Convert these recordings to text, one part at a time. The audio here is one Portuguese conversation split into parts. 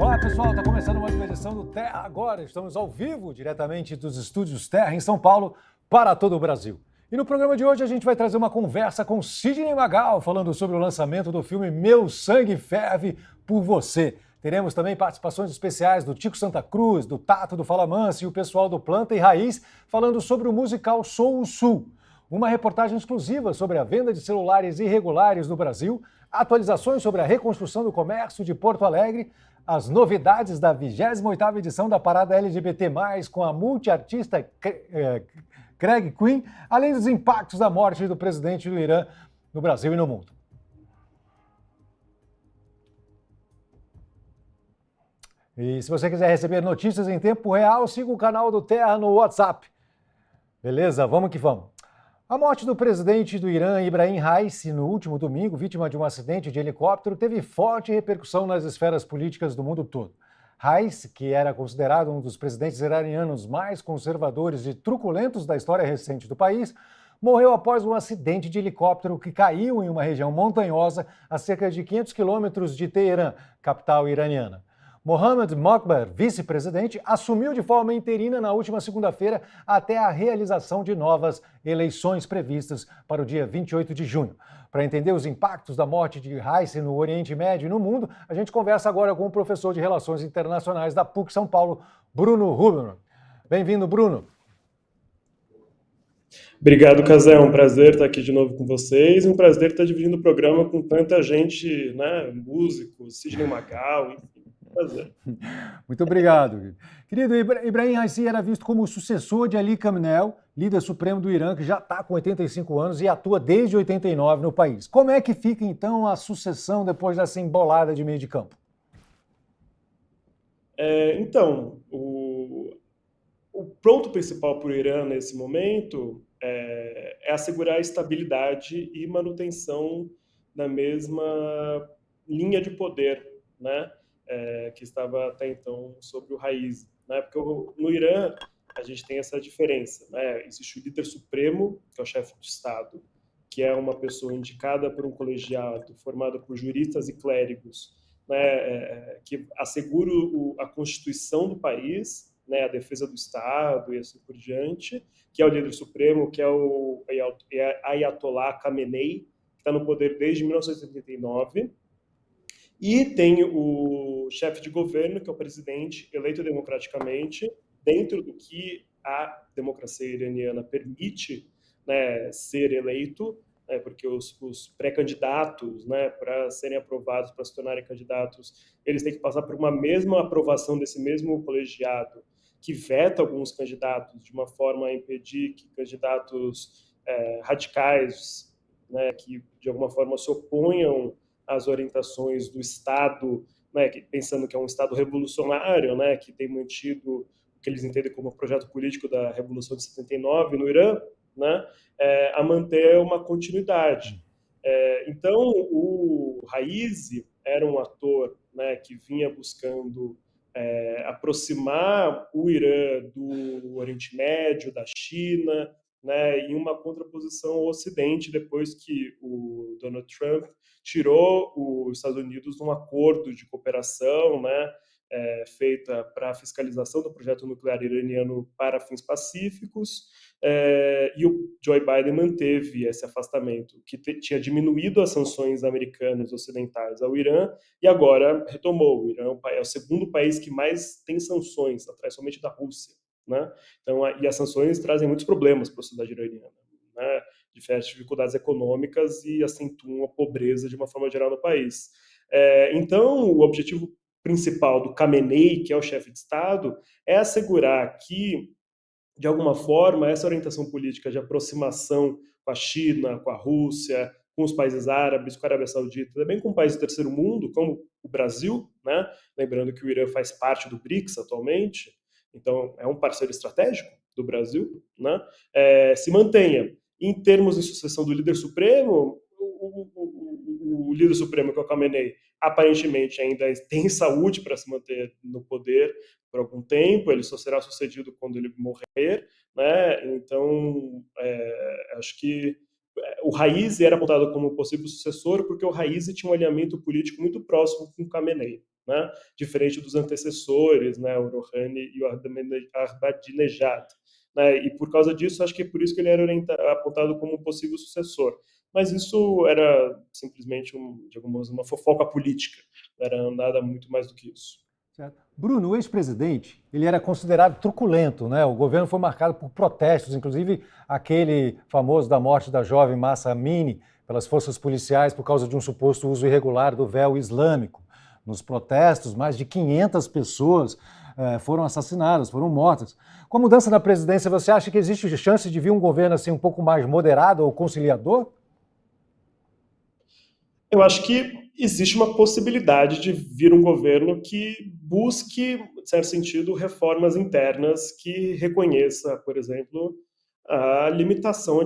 Olá pessoal, está começando mais uma edição do Terra Agora. Estamos ao vivo, diretamente dos estúdios Terra, em São Paulo, para todo o Brasil. E no programa de hoje a gente vai trazer uma conversa com Sidney Magal, falando sobre o lançamento do filme Meu Sangue Ferve por Você. Teremos também participações especiais do Tico Santa Cruz, do Tato do Fala Mansa e o pessoal do Planta e Raiz, falando sobre o musical Sou o Sul. Uma reportagem exclusiva sobre a venda de celulares irregulares no Brasil, atualizações sobre a reconstrução do comércio de Porto Alegre, as novidades da 28ª edição da Parada LGBT+, com a multiartista Craig Queen, além dos impactos da morte do presidente do Irã no Brasil e no mundo. E se você quiser receber notícias em tempo real, siga o canal do Terra no WhatsApp. Beleza? Vamos que vamos. A morte do presidente do Irã, Ibrahim Raisi, no último domingo, vítima de um acidente de helicóptero, teve forte repercussão nas esferas políticas do mundo todo. Raisi, que era considerado um dos presidentes iranianos mais conservadores e truculentos da história recente do país, morreu após um acidente de helicóptero que caiu em uma região montanhosa a cerca de 500 quilômetros de Teherã, capital iraniana. Mohammad Mokbar, vice-presidente, assumiu de forma interina na última segunda-feira até a realização de novas eleições previstas para o dia 28 de junho. Para entender os impactos da morte de Raisi no Oriente Médio e no mundo, a gente conversa agora com o professor de Relações Internacionais da PUC São Paulo, Bruno Huber. Bem-vindo, Bruno. Obrigado, Casé. É um prazer estar aqui de novo com vocês. Um prazer estar dividindo o programa com tanta gente, né? Músicos, Sidney Magal, enfim. Prazer. Muito obrigado. Querido, Ibrahim Raisi era visto como o sucessor de Ali Khamenei, líder supremo do Irã, que já está com 85 anos e atua desde 89 no país. Como é que fica, então, a sucessão depois dessa embolada de meio de campo? O ponto principal para o Irã nesse momento é assegurar a estabilidade e manutenção da mesma linha de poder, né? Que estava até então sobre o Raisi, né? Porque no Irã a gente tem essa diferença, né? Existe o líder supremo, que é o chefe de Estado, que é uma pessoa indicada por um colegiado formado por juristas e clérigos, né? Que assegura a constituição do país, né? A defesa do Estado e assim por diante, que é o líder supremo, que é o Ayatollah Khamenei, que está no poder desde 1989. E tem o chefe de governo, que é o presidente eleito democraticamente, dentro do que a democracia iraniana permite, né, ser eleito, né, porque os pré-candidatos, né, para serem aprovados, para se tornarem candidatos, eles têm que passar por uma mesma aprovação desse mesmo colegiado, que veta alguns candidatos de uma forma a impedir que candidatos radicais, né, que de alguma forma se oponham as orientações do Estado, né, pensando que é um Estado revolucionário, né, que tem mantido o que eles entendem como projeto político da Revolução de 79 no Irã, né, a manter uma continuidade. Então, o Raisi era um ator, né, que vinha buscando aproximar o Irã do Oriente Médio, da China, né, em uma contraposição ao Ocidente, depois que o Donald Trump tirou os Estados Unidos de um acordo de cooperação, né, feita para a fiscalização do projeto nuclear iraniano para fins pacíficos, e o Joe Biden manteve esse afastamento, que tinha diminuído as sanções americanas ocidentais ao Irã, e agora retomou. O Irã é o segundo país que mais tem sanções, atrás somente da Rússia, né? Então, e as sanções trazem muitos problemas para a sociedade iraniana, né? Diversas dificuldades econômicas e acentuam a pobreza de uma forma geral no país. Então, o objetivo principal do Khamenei, que é o chefe de Estado, é assegurar que, de alguma forma, essa orientação política de aproximação com a China, com a Rússia, com os países árabes, com a Arábia Saudita, também com países do terceiro mundo, como o Brasil, né? Lembrando que o Irã faz parte do BRICS atualmente, então é um parceiro estratégico do Brasil, né? Se mantenha. Em termos de sucessão do líder supremo, o líder supremo, que é o Khamenei, aparentemente ainda tem saúde para se manter no poder por algum tempo, ele só será sucedido quando ele morrer, né? Então, acho que o Raisi era apontado como possível sucessor porque o Raisi tinha um alinhamento político muito próximo com o Khamenei, né? Diferente dos antecessores, né? O Rouhani e o Ahmadinejad. Né? E por causa disso, acho que é por isso que ele era apontado como um possível sucessor. Mas isso era simplesmente, digamos, uma fofoca política, não era nada muito mais do que isso. Certo. Bruno, o ex-presidente, ele era considerado truculento, né? O governo foi marcado por protestos, inclusive aquele famoso da morte da jovem Mahsa Amini pelas forças policiais por causa de um suposto uso irregular do véu islâmico. Nos protestos, mais de 500 pessoas foram assassinadas, foram mortas. Com a mudança na presidência, você acha que existe chance de vir um governo assim um pouco mais moderado ou conciliador? Eu acho que existe uma possibilidade de vir um governo que busque, em certo sentido, reformas internas que reconheça, por exemplo, a limitação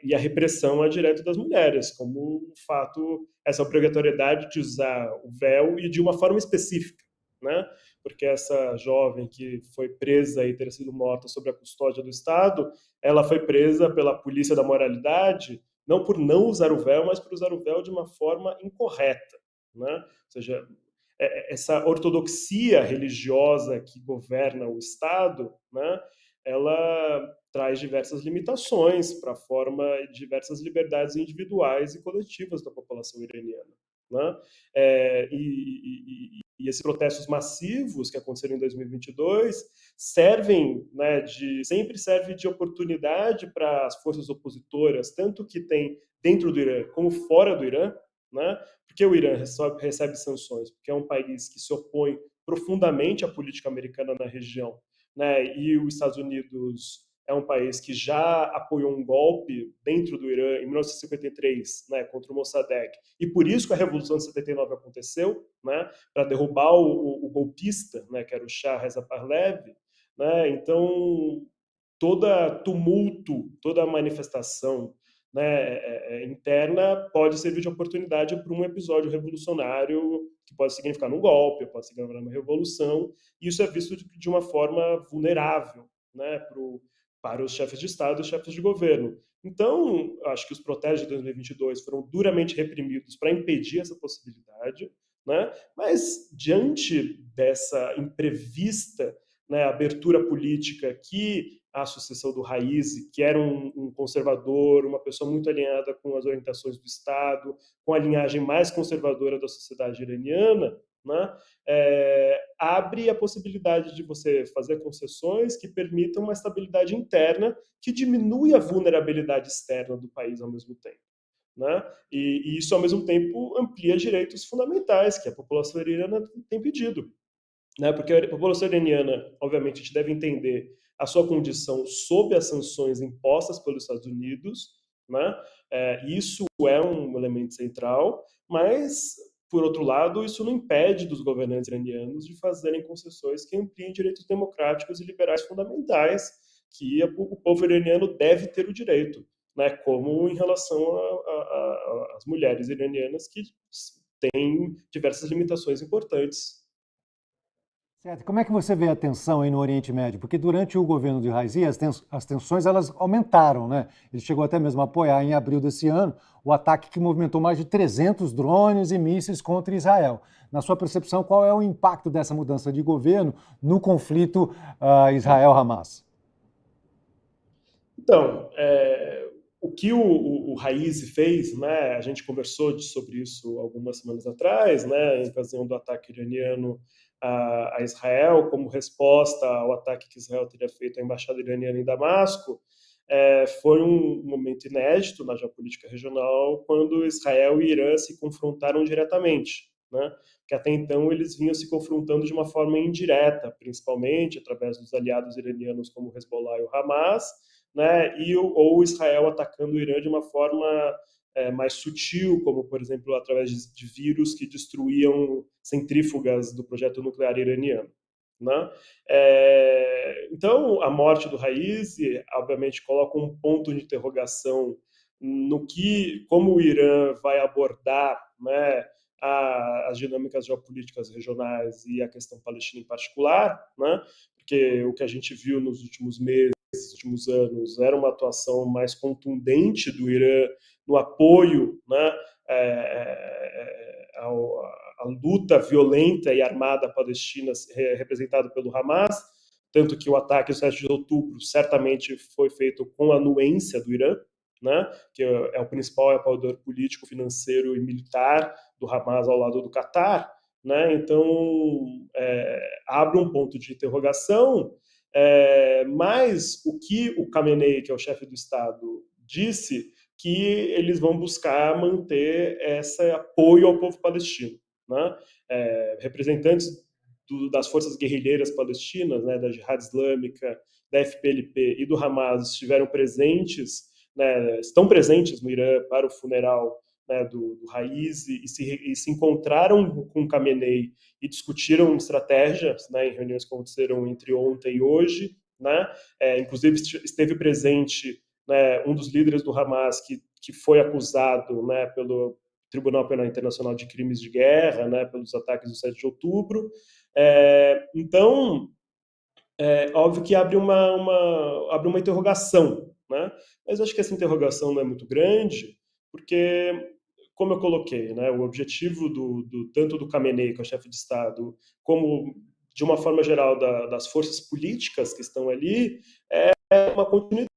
e a repressão a direito das mulheres, como o fato, essa obrigatoriedade de usar o véu e de uma forma específica, né? Porque essa jovem que foi presa e ter sido morta sob a custódia do Estado, ela foi presa pela polícia da moralidade não por não usar o véu, mas por usar o véu de uma forma incorreta, né? Ou seja, essa ortodoxia religiosa que governa o Estado, né? Ela traz diversas limitações para a forma de diversas liberdades individuais e coletivas da população iraniana, né? E esses protestos massivos que aconteceram em 2022 servem, né, sempre serve de oportunidade para as forças opositoras, tanto que tem dentro do Irã como fora do Irã, né? Porque o Irã recebe sanções, porque é um país que se opõe profundamente à política americana na região, né? E os Estados Unidos é um país que já apoiou um golpe dentro do Irã em 1953, né, contra o Mossadegh. E por isso que a Revolução de 79 aconteceu, né, para derrubar o golpista, né, que era o Shah Reza Pahlavi, né? Então, toda tumulto, toda manifestação, né, interna pode servir de oportunidade para um episódio revolucionário que pode significar um golpe, pode significar uma revolução, e isso é visto de uma forma vulnerável, né, para os chefes de Estado e chefes de governo. Então, acho que os protestos de 2022 foram duramente reprimidos para impedir essa possibilidade, né? Mas diante dessa imprevista, né, abertura política que a sucessão do Raisi, que era um conservador, uma pessoa muito alinhada com as orientações do Estado, com a linhagem mais conservadora da sociedade iraniana, né, abre a possibilidade de você fazer concessões que permitam uma estabilidade interna que diminui a vulnerabilidade externa do país ao mesmo tempo. Né? E isso, ao mesmo tempo, amplia direitos fundamentais que a população iraniana tem pedido, né? Porque a população iraniana, obviamente, a gente deve entender a sua condição sob as sanções impostas pelos Estados Unidos, né? Isso é um elemento central, mas, por outro lado, isso não impede dos governantes iranianos de fazerem concessões que ampliem direitos democráticos e liberais fundamentais que o povo iraniano deve ter o direito, né? Como em relação às mulheres iranianas que têm diversas limitações importantes. Certo. Como é que você vê a tensão aí no Oriente Médio? Porque durante o governo de Raisi, as tensões elas aumentaram, né? Ele chegou até mesmo a apoiar em abril desse ano o ataque que movimentou mais de 300 drones e mísseis contra Israel. Na sua percepção, qual é o impacto dessa mudança de governo no conflito Israel-Hamas? Então, o que o Raisi fez, né, a gente conversou sobre isso algumas semanas atrás, né, em ocasião do ataque iraniano a Israel, como resposta ao ataque que Israel teria feito à embaixada iraniana em Damasco, foi um momento inédito na geopolítica regional, quando Israel e Irã se confrontaram diretamente, né, que até então eles vinham se confrontando de uma forma indireta, principalmente através dos aliados iranianos como o Hezbollah e o Hamas, né, ou Israel atacando o Irã de uma forma mais sutil, como, por exemplo, através de vírus que destruíam centrífugas do projeto nuclear iraniano. Né? Então, a morte do Raisi, obviamente, coloca um ponto de interrogação no como o Irã vai abordar, né, as dinâmicas geopolíticas regionais e a questão palestina em particular, né? Porque o que a gente viu nos últimos meses, nesses últimos anos, era uma atuação mais contundente do Irã no apoio, né, a luta violenta e armada palestina representada pelo Hamas, tanto que o ataque do 7 de outubro certamente foi feito com a anuência do Irã, né, que é o principal apoiador político, financeiro e militar do Hamas ao lado do Catar, né? Então, abre um ponto de interrogação, mas o que o Khamenei, que é o chefe do Estado, disse que eles vão buscar manter esse apoio ao povo palestino, né? Representantes das forças guerrilheiras palestinas, né, da Jihad Islâmica, da FPLP e do Hamas estiveram presentes, né, estão presentes no Irã para o funeral, né, do Raisi e se encontraram com Khamenei e discutiram estratégias, né, em reuniões que aconteceram entre ontem e hoje, né, inclusive esteve presente, né, um dos líderes do Hamas que foi acusado, né, pelo Tribunal Penal Internacional de Crimes de Guerra, né, pelos ataques do 7 de outubro. Então, óbvio que abre uma interrogação, né? Mas acho que essa interrogação não é muito grande, porque, como eu coloquei, né, o objetivo tanto do Khamenei, que é o chefe de Estado, como, de uma forma geral, das forças políticas que estão ali, é uma continuidade.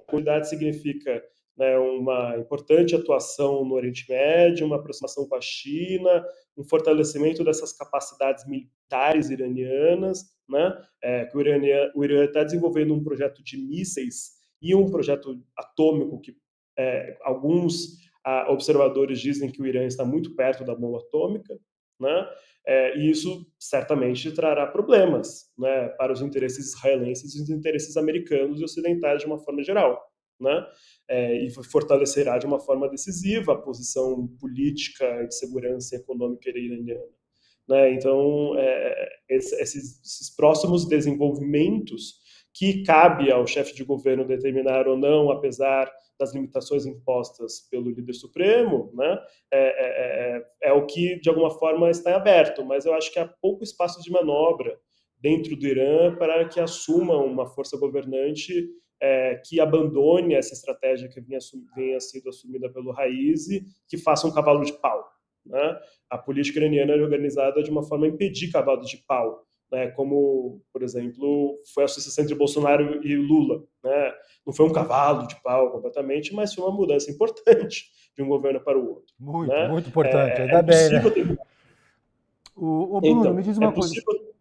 Continuidade significa, né, uma importante atuação no Oriente Médio, uma aproximação com a China, um fortalecimento dessas capacidades militares iranianas, né? Que o Irã está desenvolvendo um projeto de mísseis e um projeto atômico que alguns observadores dizem que o Irã está muito perto da bomba atômica, né? E isso certamente trará problemas, né, para os interesses israelenses e os interesses americanos e ocidentais de uma forma geral, né? E fortalecerá de uma forma decisiva a posição política de segurança e econômica iraniana. Né? Então, esses próximos desenvolvimentos que cabe ao chefe de governo determinar ou não, apesar das limitações impostas pelo líder supremo, né? É o que, de alguma forma, está em aberto, mas eu acho que há pouco espaço de manobra dentro do Irã para que assuma uma força governante que abandone essa estratégia que venha sido assumida pelo Raisi, que faça um cavalo de pau. Né? A política iraniana é organizada de uma forma a impedir cavalos de pau, né? Como, por exemplo, foi a associação entre Bolsonaro e Lula. Né? Não foi um cavalo de pau completamente, mas foi uma mudança importante de um governo para o outro. Muito, Né? muito importante. É Ainda bem, né? possível ter... Bruno, me Então, diz é uma coisa. possível...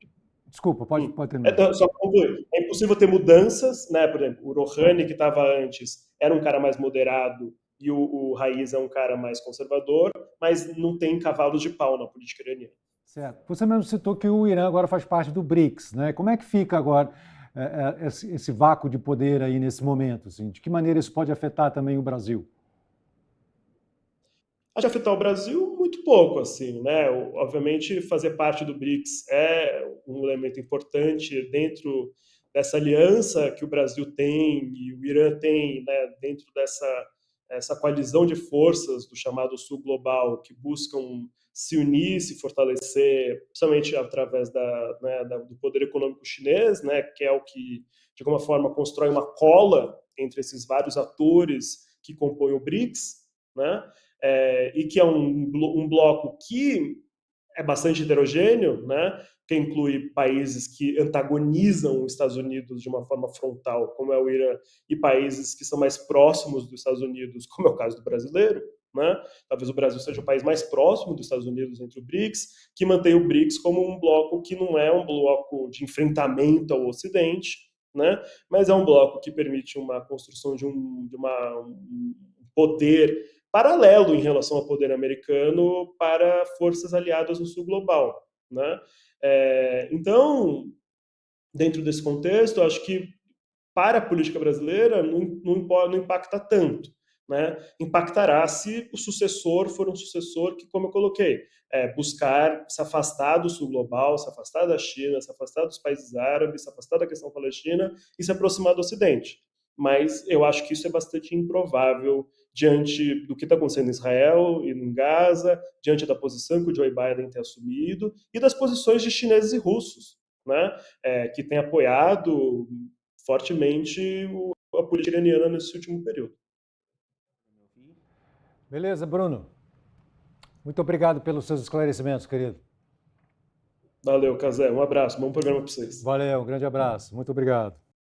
Desculpa, pode terminar. Só concluir. É impossível ter mudanças, né? Por exemplo, o Rouhani, que estava antes, era um cara mais moderado e o Raiz é um cara mais conservador, mas não tem cavalos de pau na política iraniana. Certo. Você mesmo citou que o Irã agora faz parte do BRICS, né? Como é que fica agora esse vácuo de poder aí nesse momento? Assim? De que maneira isso pode afetar também o Brasil? Pode afetar o Brasil muito pouco, assim, né? Obviamente, fazer parte do BRICS é um elemento importante dentro dessa aliança que o Brasil tem e o Irã tem, né? Dentro essa coalizão de forças do chamado Sul Global que buscam se unir, se fortalecer, principalmente através do poder econômico chinês, né? Que é o que, de alguma forma, constrói uma cola entre esses vários atores que compõem o BRICS, né? E que é um bloco que é bastante heterogêneo, né? Que inclui países que antagonizam os Estados Unidos de uma forma frontal, como é o Irã, e países que são mais próximos dos Estados Unidos, como é o caso do brasileiro. Né? Talvez o Brasil seja o país mais próximo dos Estados Unidos entre o BRICS, que mantém o BRICS como um bloco que não é um bloco de enfrentamento ao Ocidente, né? Mas é um bloco que permite uma construção de um poder paralelo em relação ao poder americano para forças aliadas no sul global. Né? Então, dentro desse contexto, acho que para a política brasileira não impacta tanto. Né? Impactará se o sucessor for um sucessor que, como eu coloquei, buscar se afastar do sul global, se afastar da China, se afastar dos países árabes, se afastar da questão palestina e se aproximar do Ocidente. Mas eu acho que isso é bastante improvável diante do que está acontecendo em Israel e em Gaza, diante da posição que o Joe Biden tem assumido e das posições de chineses e russos, né? Que têm apoiado fortemente a política iraniana nesse último período. Beleza, Bruno. Muito obrigado pelos seus esclarecimentos, querido. Valeu, Cazé. Um abraço. Bom programa para vocês. Valeu, um grande abraço. Muito obrigado.